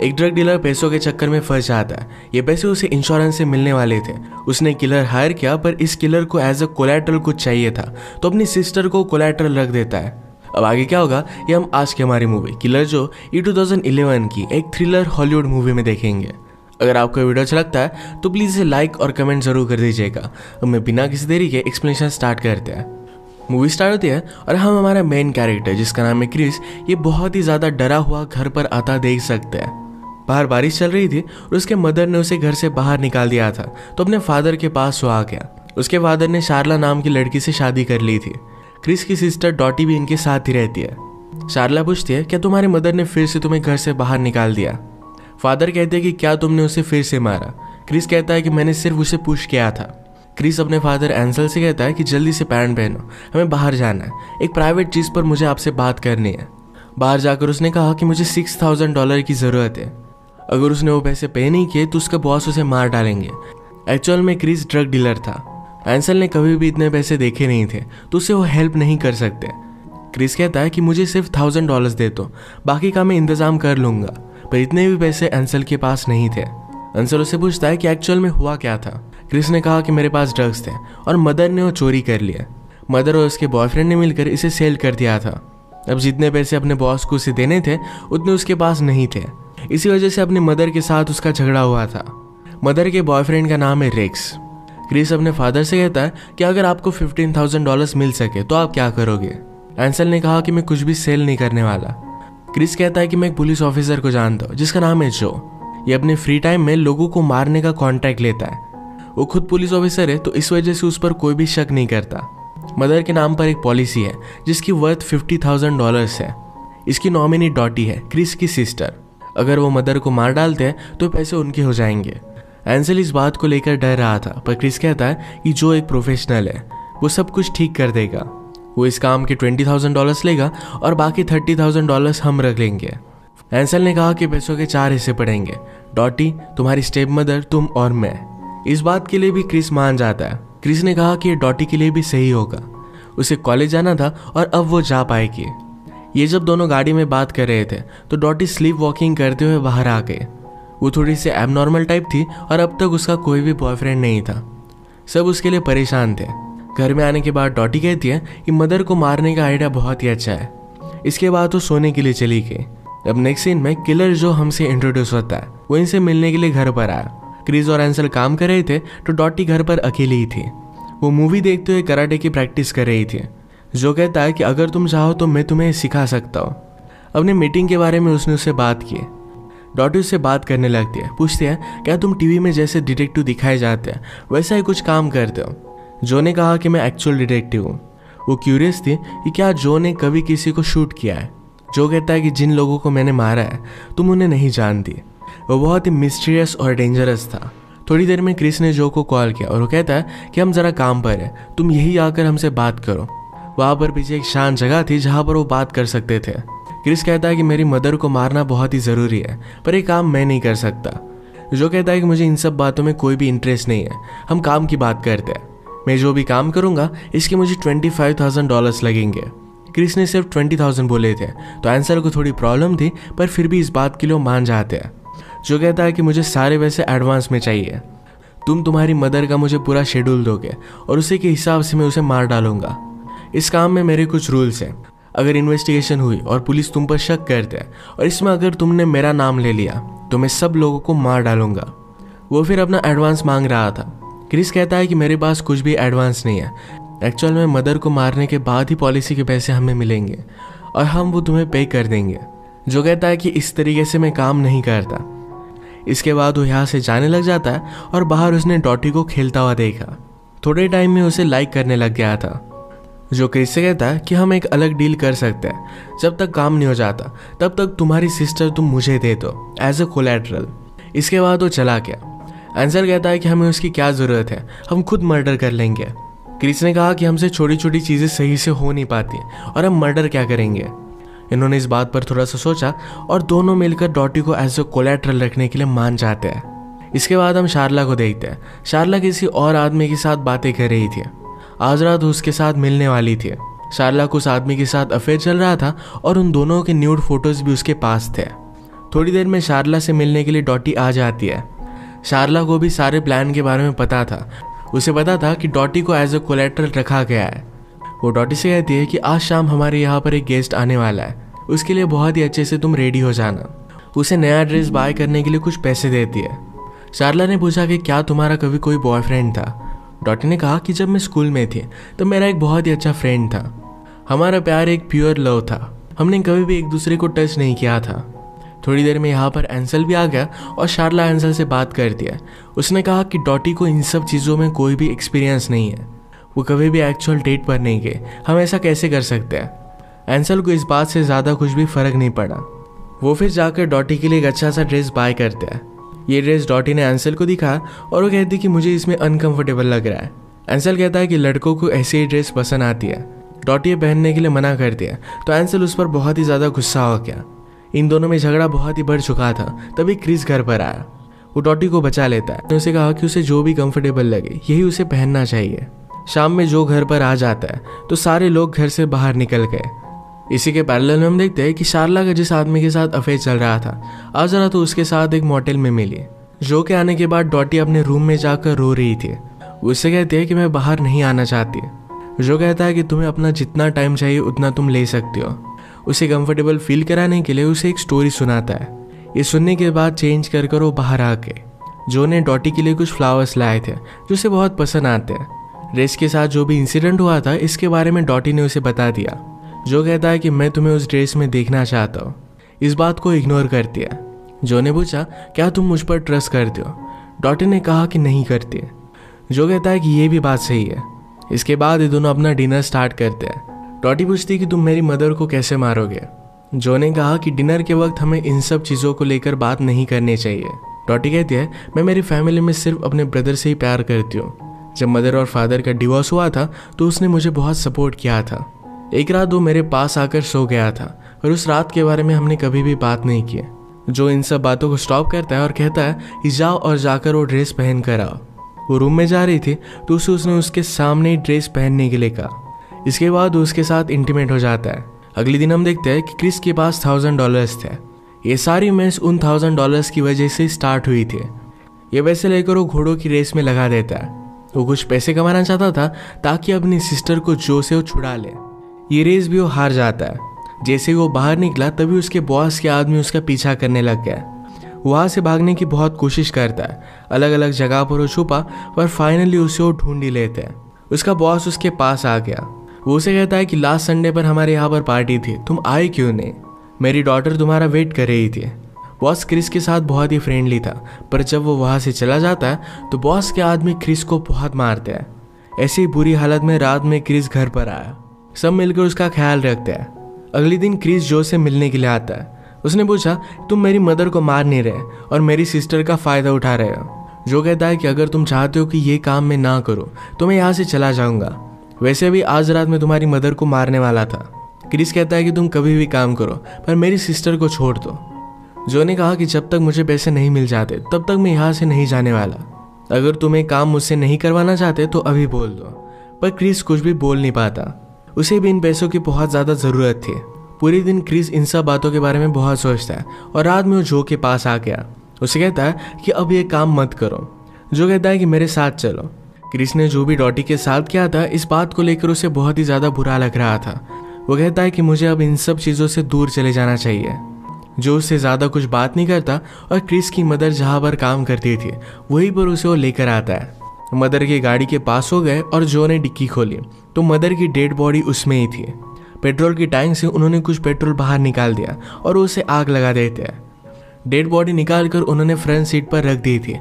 एक drug dealer पैसों के चक्कर में फंस जाता है। ये पैसे उसे इंश्योरेंस से मिलने वाले थे। उसने किलर हायर किया, पर इस किलर को एज अ कोलैटरल कुछ चाहिए था, तो अपनी सिस्टर को कोलैटरल रख देता है। अब आगे क्या होगा ये हम आज की हमारी मूवी किलर जो ये 2011 की एक थ्रिलर हॉलीवुड मूवी में देखेंगे। अगर आपको वीडियो अच्छा लगता है तो प्लीज़ इसे लाइक और कमेंट जरूर कर दीजिएगा। अब मैं बिना किसी देरी के एक्सप्लेनेशन स्टार्ट करते हैं। मूवी स्टार्ट होती है और हम हमारा मेन कैरेक्टर जिसका नाम है क्रिस, ये बहुत ही ज़्यादा डरा हुआ घर पर आता देख सकते हैं। बाहर बारिश चल रही थी और उसके मदर ने उसे घर से बाहर निकाल दिया था, तो अपने फादर के पास वो आ गया। उसके फादर ने शार्ला नाम की लड़की से शादी कर ली थी। क्रिस की सिस्टर डॉटी भी इनके साथ ही रहती है। शार्ला पूछती है क्या तुम्हारी मदर ने फिर से तुम्हें घर से बाहर निकाल दिया। फादर कहते हैं कि क्या तुमने उसे फिर से मारा। क्रिस कहता है कि मैंने सिर्फ उसे पुश किया था। क्रिस अपने फादर एंसल से कहता है कि जल्दी से पैंट पहनो, हमें बाहर जाना है, एक प्राइवेट चीज़ पर मुझे आपसे बात करनी है। बाहर जाकर उसने कहा कि मुझे $6000 की ज़रूरत है। अगर उसने वो पैसे पे नहीं किए तो उसका बॉस उसे मार डालेंगे। एक्चुअल में क्रिस ड्रग डीलर था। एंसल ने कभी भी इतने पैसे देखे नहीं थे, तो उसे वो हेल्प नहीं कर सकते। क्रिस कहता है कि मुझे सिर्फ $1000 दे दो, बाकी का मैं इंतज़ाम कर लूँगा। पर इतने भी पैसे एंसल के पास नहीं थे। एंसल उससे पूछता है कि एक्चुअल में हुआ क्या था। क्रिस ने कहा कि मेरे पास ड्रग्स थे और मदर ने वो चोरी कर लिया। मदर और उसके बॉयफ्रेंड ने मिलकर इसे सेल कर दिया था। अब जितने पैसे अपने बॉस को उसे देने थे उतने उसके पास नहीं थे। इसी वजह से अपनी मदर के साथ उसका झगड़ा हुआ था। मदर के बॉयफ्रेंड का नाम है रेक्स। क्रिस अपने फादर से कहता है कि अगर आपको $15,000 मिल सके तो आप क्या करोगे। एंसल ने कहा कि मैं कुछ भी सेल नहीं करने वाला। क्रिस कहता है कि मैं एक पुलिस ऑफिसर को जानता हूँ जिसका नाम है जो। ये अपने फ्री टाइम में लोगों को मारने का कॉन्ट्रैक्ट लेता है। वो खुद पुलिस ऑफिसर है, तो इस वजह से उस पर कोई भी शक नहीं करता। मदर के नाम पर एक पॉलिसी है जिसकी वर्थ $50,000 है। इसकी नॉमिनी डॉटी है, क्रिस की सिस्टर। अगर वो मदर को मार डालते हैं तो पैसे उनके हो जाएंगे। एंसल इस बात को लेकर डर रहा था, पर क्रिस कहता है कि जो एक प्रोफेशनल है वो सब कुछ ठीक कर देगा। वो इस काम के $20,000 लेगा और बाकी $30,000 हम रख लेंगे। एंसल ने कहा कि पैसों के 4 हिस्से पड़ेंगे, डॉटी, तुम्हारी स्टेप मदर, तुम और मैं। इस बात के लिए भी क्रिस मान जाता है। क्रिस ने कहा कि ये डॉटी के लिए भी सही होगा। उसे कॉलेज जाना था और अब वो जा पाएगी। ये जब दोनों गाड़ी में बात कर रहे थे तो डॉटी स्लीप वॉकिंग करते हुए बाहर आ गए। वो थोड़ी सी एबनॉर्मल टाइप थी और अब तक उसका कोई भी बॉयफ्रेंड नहीं था। सब उसके लिए परेशान थे। घर में आने के बाद डॉटी कहती है कि मदर को मारने का आइडिया बहुत ही अच्छा है। इसके बाद वो सोने के लिए चली गई। अब नेक्स्ट सीन में किलर जो हमसे इंट्रोड्यूस होता है वो इनसे मिलने के लिए घर पर आया। क्रिस और एंसल काम कर रहे थे तो डॉटी घर पर अकेली ही थी। वो मूवी देखते हुए कराटे की प्रैक्टिस कर रही थी। जो कहता है कि अगर तुम चाहो तो मैं तुम्हें सिखा सकता हूँ। अपने मीटिंग के बारे में उसने उससे बात की। डॉटी उससे बात करने लगती है, पूछती है क्या तुम टीवी में जैसे डिटेक्टिव दिखाए जाते हैं वैसा ही कुछ काम करते हो। जो ने कहा कि मैं एक्चुअल डिटेक्टिव हूँ। वो क्यूरियस थी कि क्या जो ने कभी किसी को शूट किया है। जो कहता है कि जिन लोगों को मैंने मारा है तुम उन्हें नहीं जानती। वो बहुत ही मिस्टीरियस और डेंजरस था। थोड़ी देर में क्रिस ने जो को कॉल किया और वो कहता है कि हम जरा काम पर हैं, तुम यही आकर हमसे बात करो। वहाँ पर पीछे एक शांत जगह थी जहाँ पर वो बात कर सकते थे। क्रिस कहता है कि मेरी मदर को मारना बहुत ही ज़रूरी है, पर ये काम मैं नहीं कर सकता। जो कहता है कि मुझे इन सब बातों में कोई भी इंटरेस्ट नहीं है, हम काम की बात करते हैं। मैं जो भी काम करूँगा इसके मुझे $25,000 लगेंगे। क्रिस ने सिर्फ 20,000 बोले थे, तो एंसल को थोड़ी प्रॉब्लम थी, पर फिर भी इस बात के लिए मान जाते हैं। जो कहता है कि मुझे सारे पैसे एडवांस में चाहिए। तुम्हारी मदर का मुझे पूरा शेड्यूल दोगे और उसी के हिसाब से मैं उसे मार डालूंगा। इस काम में मेरे कुछ रूल्स हैं। अगर इन्वेस्टिगेशन हुई और पुलिस तुम पर शक करते हैं और इसमें अगर तुमने मेरा नाम ले लिया तो मैं सब लोगों को मार डालूंगा। वो फिर अपना एडवांस मांग रहा था। क्रिस कहता है कि मेरे पास कुछ भी एडवांस नहीं है। एक्चुअल में मदर को मारने के बाद ही पॉलिसी के पैसे हमें मिलेंगे और हम वो तुम्हें पे कर देंगे। जो कहता है कि इस तरीके से मैं काम नहीं करता। इसके बाद वो यहाँ से जाने लग जाता है और बाहर उसने डॉटी को खेलता हुआ देखा। थोड़े टाइम में उसे लाइक करने लग गया था। जो क्रिस से कहता है कि हम एक अलग डील कर सकते हैं, जब तक काम नहीं हो जाता तब तक तुम्हारी सिस्टर तुम मुझे दे दो एज ए कोलैटरल। इसके बाद वो चला गया। एंसल कहता है कि हमें उसकी क्या ज़रूरत है, हम खुद मर्डर कर लेंगे। क्रिस ने कहा कि हमसे छोटी छोटी चीज़ें सही से हो नहीं पाती और हम मर्डर क्या करेंगे। इन्होंने इस बात पर थोड़ा सा सोचा और दोनों मिलकर डॉटी को एज ए कोलैटरल रखने के लिए मान जाते हैं। इसके बाद हम शार्ला को देखते हैं। शार्ला किसी और आदमी के साथ बातें कर रही थी। आज रात उसके साथ मिलने वाली थी। शार्ला को उस आदमी के साथ अफेयर चल रहा था और उन दोनों के न्यूड फोटोज भी उसके पास थे। थोड़ी देर में शारला से मिलने के लिए डॉटी आ जाती है। शारला को भी सारे प्लान के बारे में पता था। उसे पता था कि डॉटी को एज अ कोलेट्रल रखा गया है। वो डॉटी से कहती है कि आज शाम हमारे यहाँ पर एक गेस्ट आने वाला है, उसके लिए बहुत ही अच्छे से तुम रेडी हो जाना। उसे नया ड्रेस बाय करने के लिए कुछ पैसे देती है। शारला ने पूछा कि क्या तुम्हारा कभी कोई बॉयफ्रेंड था? डॉटी ने कहा कि जब मैं स्कूल में थी तो मेरा एक बहुत ही अच्छा फ्रेंड था। हमारा प्यार एक प्योर लव था, हमने कभी भी एक दूसरे को टच नहीं किया था। थोड़ी देर में यहाँ पर एंसल भी आ गया और शारला एंसल से बात करती है। उसने कहा कि डॉटी को इन सब चीज़ों में कोई भी एक्सपीरियंस नहीं है, वो कभी भी एक्चुअल डेट पर नहीं गए, हम ऐसा कैसे कर सकते हैं। एंसल को इस बात से ज़्यादा कुछ भी फर्क नहीं पड़ा। वो फिर जाकर डॉटी के लिए एक अच्छा सा ड्रेस बाय करते हैं। ये ड्रेस डॉटी ने एंसल को दिखाया और वो कहती कि मुझे इसमें अनकंफर्टेबल लग रहा है। एंसल कहता है कि लड़कों को ऐसी ही ड्रेस पसंद आती है। डॉटी ये पहनने के लिए मना करती है तो एंसल उस पर बहुत ही ज़्यादा गुस्सा हो गया। इन दोनों में झगड़ा बहुत ही बढ़ चुका था। तभी क्रिस घर पर आया। वो डॉटी को बचा लेता है। उसे कहा कि उसे जो भी कंफर्टेबल लगे यही उसे पहनना चाहिए। शाम में जो घर पर आ जाता है तो सारे लोग घर से बाहर निकल गए। इसी के पैरेलल में हम देखते हैं कि शारला का जिस आदमी के साथ अफेयर चल रहा था आज जरा तो उसके साथ एक मोटेल में मिली। जो के आने के बाद डॉटी अपने रूम में जाकर रो रही थी। उससे कहती है कि मैं बाहर नहीं आना चाहती। जो कहता है कि तुम्हें अपना जितना टाइम चाहिए उतना तुम ले सकती हो। उसे कंफर्टेबल फील कराने के लिए उसे एक स्टोरी सुनाता है। ये सुनने के बाद चेंज कर वो बाहर आ गए। जो ने डॉटी के लिए कुछ फ्लावर्स लाए थे जो उसे बहुत पसंद आते हैं। ड्रेस के साथ जो भी इंसिडेंट हुआ था इसके बारे में डॉटी ने उसे बता दिया। जो कहता है कि मैं तुम्हें उस ड्रेस में देखना चाहता हूँ। इस बात को इग्नोर करती है। जो ने पूछा क्या तुम मुझ पर ट्रस्ट करते हो? डॉटी ने कहा कि नहीं करती। जो कहता है कि ये भी बात सही है। इसके बाद ये दोनों अपना डिनर स्टार्ट करते हैं। डॉटी पूछती कि तुम मेरी मदर को कैसे मारोगे? जो ने कहा कि डिनर के वक्त हमें इन सब चीज़ों को लेकर बात नहीं करनी चाहिए। डॉटी कहती है मैं मेरी फैमिली में सिर्फ अपने ब्रदर से ही प्यार करती हूँ। जब मदर और फादर का डिवोर्स हुआ था तो उसने मुझे बहुत सपोर्ट किया था। एक रात वो मेरे पास आकर सो गया था और उस रात के बारे में हमने कभी भी बात नहीं की। जो इन सब बातों को स्टॉप करता है और कहता है कि जाओ और जाकर वो ड्रेस पहन कर आओ। वो रूम में जा रही थी तो उसने उसके सामने ही ड्रेस पहनने के लिए कहा। इसके बाद वो उसके साथ इंटीमेट हो जाता है। अगले दिन हम देखते हैं कि क्रिस के पास $1000 थे। ये सारी मैच उन $1000 की वजह से स्टार्ट हुई थी। ये पैसे लेकर वो घोड़ों की रेस में लगा देता है। वो कुछ पैसे कमाना चाहता था ताकि अपनी सिस्टर को जो से वो छुड़ा ले। ये रेस भी वो हार जाता है। जैसे ही वो बाहर निकला तभी उसके बॉस के आदमी उसका पीछा करने लग गया। वहाँ से भागने की बहुत कोशिश करता है। अलग अलग जगह पर वो छुपा पर फाइनली उसे वो ढूंढ ही लेते हैं। उसका बॉस उसके पास आ गया। वो उसे कहता है कि लास्ट संडे पर हमारे यहाँ पर पार्टी थी, तुम आए क्यों नहीं? मेरी डॉटर तुम्हारा वेट कर रही थी। बॉस क्रिस के साथ बहुत ही फ्रेंडली था पर जब वो वहाँ से चला जाता है तो बॉस के आदमी क्रिस को बहुत मारते हैं। ऐसी बुरी हालत में रात में क्रिस घर पर आया। सब मिलकर उसका ख्याल रखते हैं। अगले दिन क्रिस जो से मिलने के लिए आता है। उसने पूछा तुम मेरी मदर को मार नहीं रहे और मेरी सिस्टर का फ़ायदा उठा रहे हो। जो कहता है कि अगर तुम चाहते हो कि ये काम मैं ना करूँ तो मैं यहाँ से चला जाऊँगा। वैसे भी आज रात में तुम्हारी मदर को मारने वाला था। क्रिस कहता है कि तुम कभी भी काम करो पर मेरी सिस्टर को छोड़ दो। जो ने कहा कि जब तक मुझे पैसे नहीं मिल जाते तब तक मैं यहाँ से नहीं जाने वाला। अगर तुम्हें काम मुझसे नहीं करवाना चाहते तो अभी बोल दो। पर क्रिस कुछ भी बोल नहीं पाता। उसे भी इन पैसों की बहुत ज़्यादा ज़रूरत थी। पूरे दिन क्रिस इन सब बातों के बारे में बहुत सोचता है और रात में वो जो के पास आ गया। उसे कहता है कि अब ये काम मत करो। जो कहता है कि मेरे साथ चलो। क्रिस ने जो भी डॉटी के साथ किया था इस बात को लेकर उसे बहुत ही ज़्यादा बुरा लग रहा था। वो कहता है कि मुझे अब इन सब चीज़ों से दूर चले जाना चाहिए। जो उससे ज़्यादा कुछ बात नहीं करता और क्रिस की मदर जहाँ पर काम करती थी वहीं पर उसे वो लेकर आता है। मदर की गाड़ी के पास हो गए और जो ने डिक्की खोली तो मदर की डेड बॉडी उसमें ही थी। पेट्रोल की टैंक से उन्होंने कुछ पेट्रोल बाहर निकाल दिया और उसे आग लगा देते हैं। डेड बॉडी निकाल कर उन्होंने फ्रंट सीट पर रख दी थी।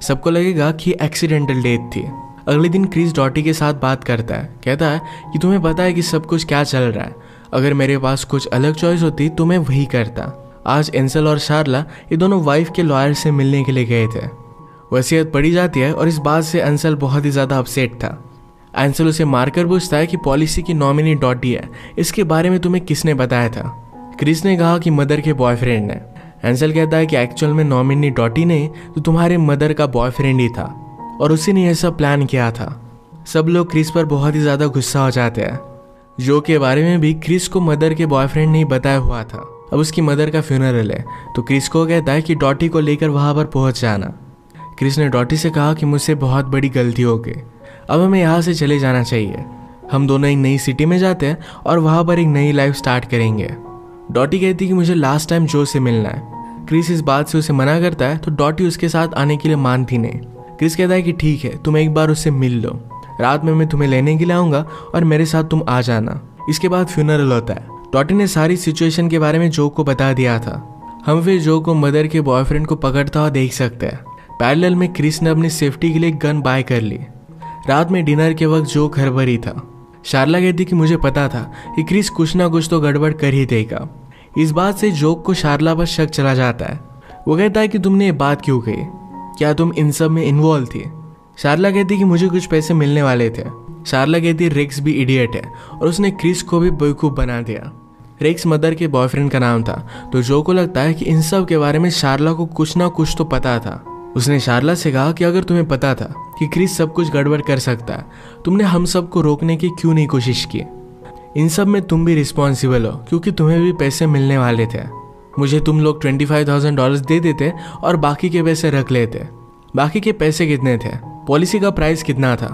सबको लगेगा कि एक्सीडेंटल डेथ थी। अगले दिन क्रिस डॉटी के साथ बात करता है। कहता है कि तुम्हें पता है कि सब कुछ क्या चल रहा है। अगर मेरे पास कुछ अलग चॉइस होती तो मैं वही करता। आज एंसल और शारला ये दोनों वाइफ के लॉयर से मिलने के लिए गए थे। वसीयत पढ़ी जाती है और इस बात से एंसल बहुत ही ज़्यादा अपसेट था। एंसल उसे मारकर पूछता है कि पॉलिसी की नॉमिनी डॉटी है, इसके बारे में तुम्हें किसने बताया था? क्रिस ने कहा कि मदर के बॉयफ्रेंड ने। एंसल कहता है कि एक्चुअल में नॉमिनी डॉटी नहीं तो तुम्हारे मदर का बॉयफ्रेंड ही था और उसी ने यह सब प्लान किया था। सब लोग क्रिस पर बहुत ही ज़्यादा गुस्सा हो जाते हैं। जो के बारे में भी क्रिस को मदर के बॉयफ्रेंड ने बताया हुआ था। अब उसकी मदर का फ्यूनरल है, तो क्रिस को कहता है कि डॉटी को लेकर वहाँ पर पहुँच जाना। क्रिस ने डॉटी से कहा कि मुझसे बहुत बड़ी गलती हो गई, अब हमें यहाँ से चले जाना चाहिए। हम दोनों एक नई सिटी में जाते हैं और वहाँ पर एक नई लाइफ स्टार्ट करेंगे। डॉटी कहती है कि मुझे लास्ट टाइम जो से मिलना है। क्रिस इस बात से उसे मना करता है, तो डॉटी उसके साथ आने के लिए मानती नहीं। क्रिस कहता है कि ठीक है, तुम एक बार उससे मिल लो, रात में मैं तुम्हें लेने के लिए आऊँगा और मेरे साथ तुम आ जाना। इसके बाद फ्यूनरल होता है। डॉटी ने सारी सिचुएशन के बारे में जो को बता दिया था। हम फिर जो को मदर के बॉयफ्रेंड को पकड़ता हुआ देख सकते हैं। पैरेलल में क्रिस ने अपनी सेफ्टी के लिए गन बाय कर ली। रात में डिनर के वक्त जो घर पर ही था। शार्ला कहती कि मुझे पता था कि क्रिस कुछ ना कुछ तो गड़बड़ कर ही देगा। इस बात से जोक को शार्ला पर शक चला जाता है। वो कहता है कि तुमने ये बात क्यों कही, क्या तुम इन सब में इन्वॉल्व थी? शार्ला कहती कि मुझे कुछ पैसे मिलने वाले थे। शार्ला कहती रेक्स भी इडियट है और उसने क्रिस को भी बेवकूफ़ बना दिया। रेक्स मदर के बॉयफ्रेंड का नाम था, तो जो को लगता है कि इन सब के बारे में शार्ला को कुछ ना कुछ तो पता था। उसने शार्ला से कहा कि अगर तुम्हें पता था कि क्रिस सब कुछ गड़बड़ कर सकता है, तुमने हम सब को रोकने की क्यों नहीं कोशिश की? इन सब में तुम भी रिस्पॉन्सिबल हो, क्योंकि तुम्हें भी पैसे मिलने वाले थे। मुझे तुम लोग $25,000 दे देते और बाकी के पैसे रख लेते। बाकी के पैसे कितने थे? पॉलिसी का प्राइस कितना था?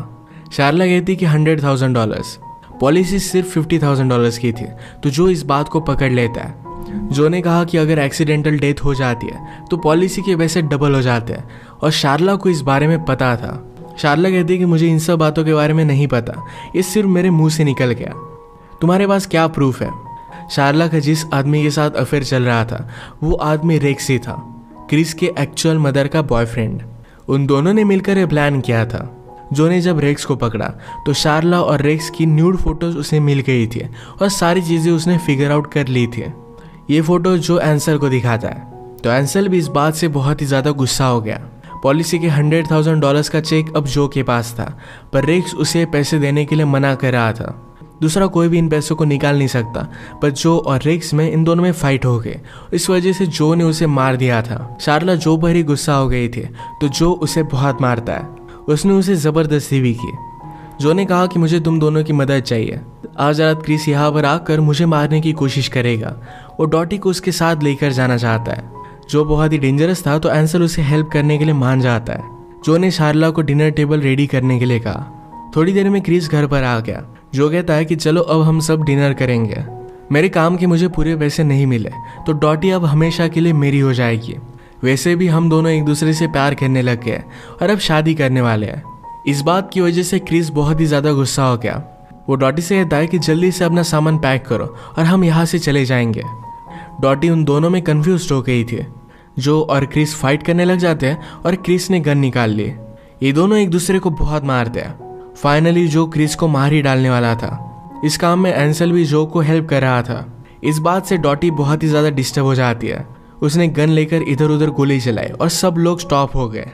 शार्ला कहती कि $100,000। पॉलिसी सिर्फ $50,000 की थी, तो जो इस बात को पकड़ लेता है। जो ने कहा कि अगर एक्सीडेंटल डेथ हो जाती है तो पॉलिसी के पैसे डबल हो जाते हैं, और शार्ला को इस बारे में पता था। शार्ला कहती है कि मुझे इन सब बातों के बारे में नहीं पता, ये सिर्फ मेरे मुंह से निकल गया। तुम्हारे पास क्या प्रूफ है? शार्ला का जिस आदमी के साथ अफेयर चल रहा था वो आदमी रेक्स ही था, क्रिस के एक्चुअल मदर का बॉयफ्रेंड। उन दोनों ने मिलकर ये प्लान किया था। जो ने जब रेक्स को पकड़ा तो शार्ला और रेक्स की न्यूड फोटोज उसे मिल गई थी और सारी चीज़ें उसने फिगर आउट कर ली थी। ये फोटो जो एंसल को दिखाता है, तो एंसल भी इस बात से बहुत ही ज़्यादा गुस्सा हो गया। पॉलिसी के $100,000 का चेक अब जो के पास था, पर रेक्स उसे पैसे देने के लिए मना कर रहा था। दूसरा कोई भी इन पैसों को निकाल नहीं सकता, पर जो और रेक्स में इन दोनों में फाइट हो गई। इस वजह से जो ने उसे मार दिया था। शार्ला जो पर ही गुस्सा हो गई थी, तो जो उसे बहुत मारता है। उसने उसे ज़बरदस्ती भी की। जो ने कहा कि मुझे तुम दोनों की मदद चाहिए। आज रात क्रिस यहाँ पर आकर मुझे मारने की कोशिश करेगा। वो डॉटी को उसके साथ लेकर जाना चाहता है। जो बहुत ही डेंजरस था, तो एंसल उसे हेल्प करने के लिए मान जाता है। जो ने शार्ला को डिनर टेबल रेडी करने के लिए कहा। थोड़ी देर में क्रिस घर पर आ गया। जो कहता है कि चलो अब हम सब डिनर करेंगे। मेरे काम के मुझे पूरे पैसे नहीं मिले, तो डॉटी अब हमेशा के लिए मेरी हो जाएगी। वैसे भी हम दोनों एक दूसरे से प्यार करने लग गए और अब शादी करने वाले हैं। इस बात की वजह से क्रिस बहुत ही ज़्यादा गुस्सा हो गया। वो डॉटी से कहता है कि जल्दी से अपना सामान पैक करो और हम यहाँ से चले जाएंगे। डॉटी उन दोनों में कंफ्यूज हो गई थी। जो और क्रिस फाइट करने लग जाते हैं और क्रिस ने गन निकाल ली। ये दोनों एक दूसरे को बहुत मारते हैं। फाइनली जो क्रिस को मार ही डालने वाला था। इस काम में एंसल भी जो को हेल्प कर रहा था। इस बात से डॉटी बहुत ही ज़्यादा डिस्टर्ब हो जाती है। उसने गन लेकर इधर उधर गोली चलाई और सब लोग स्टॉप हो गए।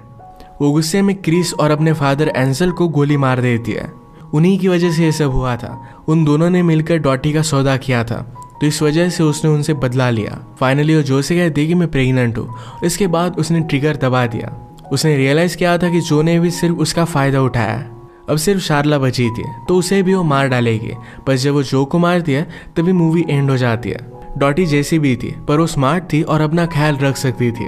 वो गुस्से में क्रिस और अपने फादर एंसल को गोली मार देती है। उन्हीं की वजह से ये सब हुआ था। उन दोनों ने मिलकर डॉटी का सौदा किया था, तो इस वजह से उसने उनसे बदला लिया। फाइनली वो जो से कहती कि मैं प्रेग्नेंट हूँ। इसके बाद उसने ट्रिगर दबा दिया। उसने रियलाइज़ किया था कि जो ने भी सिर्फ उसका फ़ायदा उठाया। अब सिर्फ शार्ला बची थी, तो उसे भी वो मार डालेगी। पर जब वो जो को मारती है तभी मूवी एंड हो जाती है। डॉटी जैसी भी थी, पर वो स्मार्ट थी और अपना ख्याल रख सकती थी।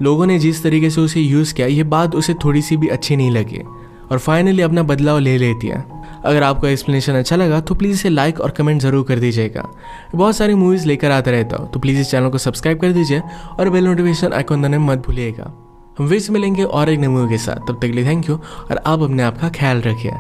लोगों ने जिस तरीके से उसे यूज़ किया, ये बात उसे थोड़ी सी भी अच्छी नहीं लगी और फाइनली अपना बदलाव ले लेती है। अगर आपको एक्सप्लेनेशन अच्छा लगा तो प्लीज़ इसे लाइक और कमेंट ज़रूर कर दीजिएगा। बहुत सारी मूवीज़ लेकर आता रहता हूँ, तो प्लीज़ इस चैनल को सब्सक्राइब कर दीजिए और बेल नोटिफिकेशन आइकॉन दबाना मत भूलिएगा। हम फिर से मिलेंगे और एक नई मूवी के साथ। तब तक के लिए थैंक यू और आप अपने आप का ख्याल रखिए।